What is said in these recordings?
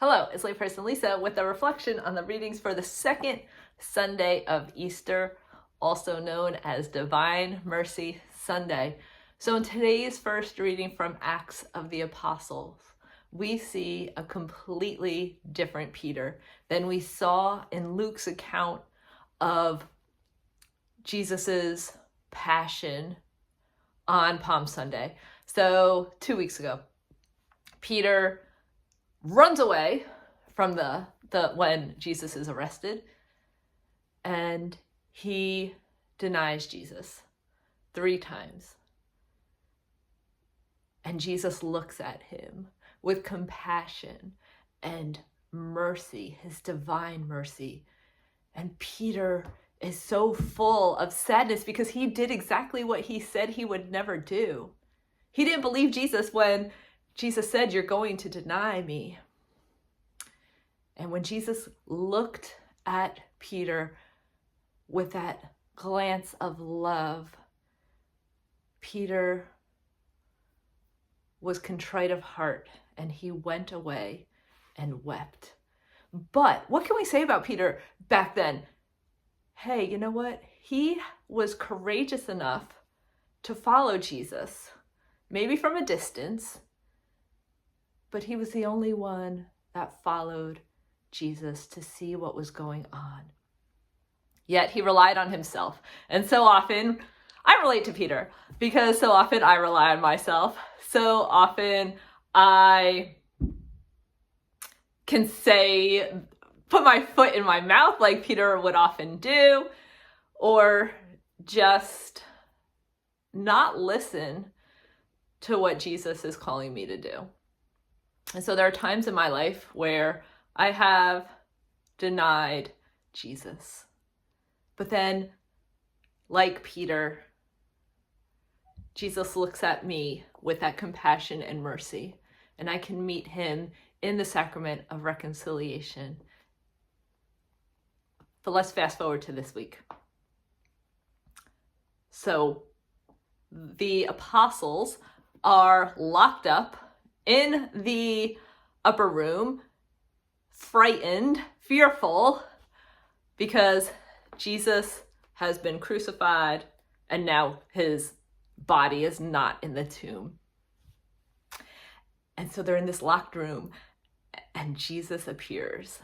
Hello, it's layperson Lisa with a reflection on the readings for the second Sunday of Easter, also known as Divine Mercy Sunday. So in today's first reading from Acts of the Apostles, we see a completely different Peter than we saw in Luke's account of Jesus's passion on Palm Sunday. So 2 weeks ago, Peter runs away from the when Jesus is arrested, and he denies Jesus 3 times. And Jesus looks at him with compassion and mercy, his divine mercy. And Peter is so full of sadness because he did exactly what he said he would never do. He didn't believe Jesus when Jesus said, "You're going to deny me." And when Jesus looked at Peter with that glance of love, Peter was contrite of heart and he went away and wept. But what can we say about Peter back then? Hey, you know what? He was courageous enough to follow Jesus, maybe from a distance, but he was the only one that followed Jesus to see what was going on. Yet he relied on himself. And so often, I relate to Peter because so often I rely on myself. So often I can put my foot in my mouth like Peter would often do, or just not listen to what Jesus is calling me to do. And so there are times in my life where I have denied Jesus. But then, like Peter, Jesus looks at me with that compassion and mercy, and I can meet him in the sacrament of reconciliation. But let's fast forward to this week. So the apostles are locked up in the upper room, frightened, fearful, because Jesus has been crucified and now his body is not in the tomb. And so they're in this locked room and Jesus appears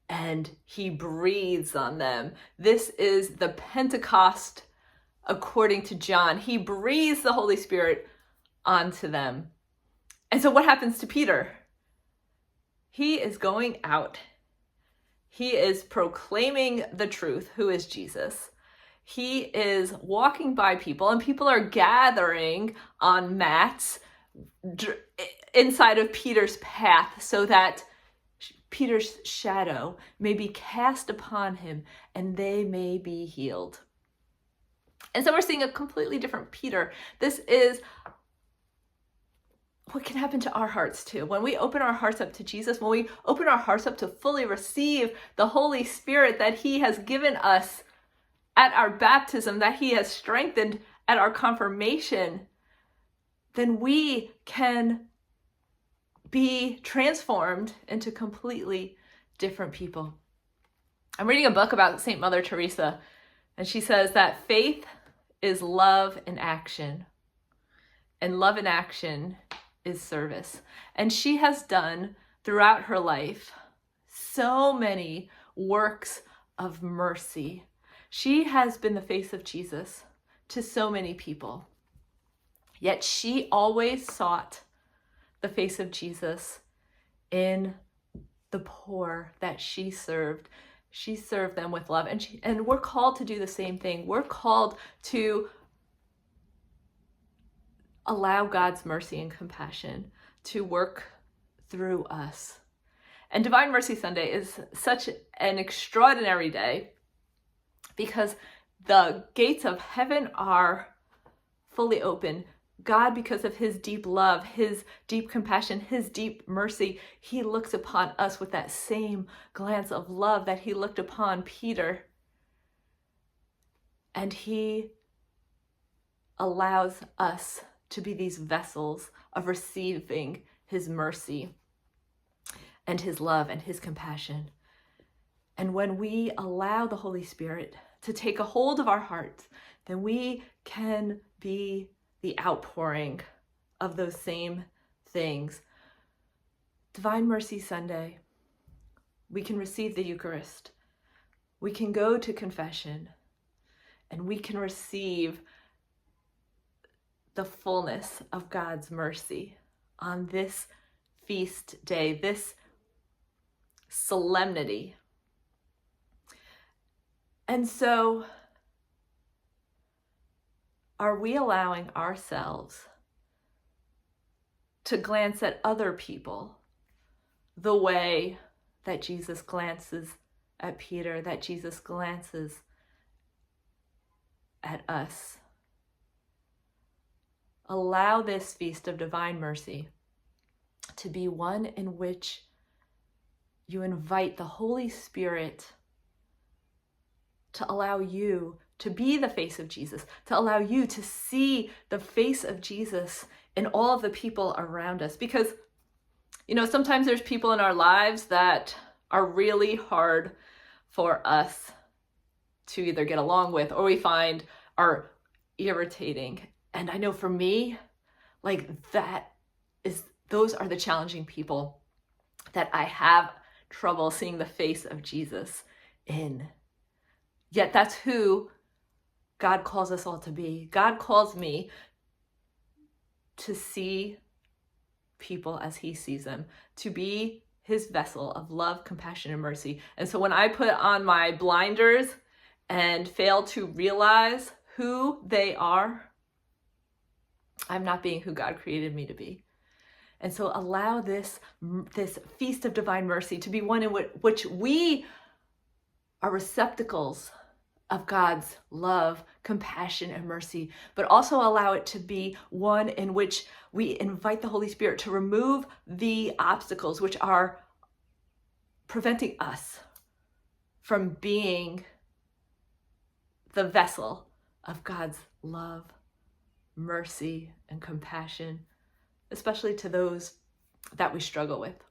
and he breathes on them. This is the Pentecost according to John. He breathes the Holy Spirit onto them. And so what happens to Peter? He is going out. He is proclaiming the truth, who is Jesus. He is walking by people, and people are gathering on mats inside of Peter's path so that Peter's shadow may be cast upon him and they may be healed. And so we're seeing a completely different Peter. This is what can happen to our hearts too. When we open our hearts up to Jesus, when we open our hearts up to fully receive the Holy Spirit that he has given us at our baptism, that he has strengthened at our confirmation, then we can be transformed into completely different people. I'm reading a book about Saint Mother Teresa, and she says that faith is love in action, and love in action is service. And she has done throughout her life so many works of mercy. She has been the face of Jesus to so many people. Yet she always sought the face of Jesus in the poor that she served. She served them with love. And we're called to do the same thing. We're called to allow God's mercy and compassion to work through us. And Divine Mercy Sunday is such an extraordinary day because the gates of heaven are fully open. God, because of his deep love, his deep compassion, his deep mercy, he looks upon us with that same glance of love that he looked upon Peter. And he allows us to be these vessels of receiving his mercy. and his love and his compassion. And when we allow the Holy Spirit to take a hold of our hearts, then we can be the outpouring of those same things. Divine Mercy Sunday, we can receive the Eucharist. We can go to confession, and we can receive the fullness of God's mercy on this feast day, this solemnity. And so, are we allowing ourselves to glance at other people the way that Jesus glances at Peter, that Jesus glances at us? Allow this feast of divine mercy to be one in which you invite the Holy Spirit to allow you to be the face of Jesus, to allow you to see the face of Jesus in all of the people around us. Because, sometimes there's people in our lives that are really hard for us to either get along with or we find are irritating. And I know for me, those are the challenging people that I have trouble seeing the face of Jesus in. Yet that's who God calls us all to be. God calls me to see people as he sees them, to be his vessel of love, compassion, and mercy. And so when I put on my blinders and fail to realize who they are, I'm not being who God created me to be. And so allow this feast of divine mercy to be one in which we are receptacles of God's love, compassion, and mercy, but also allow it to be one in which we invite the Holy Spirit to remove the obstacles which are preventing us from being the vessel of God's love, mercy, and compassion, especially to those that we struggle with.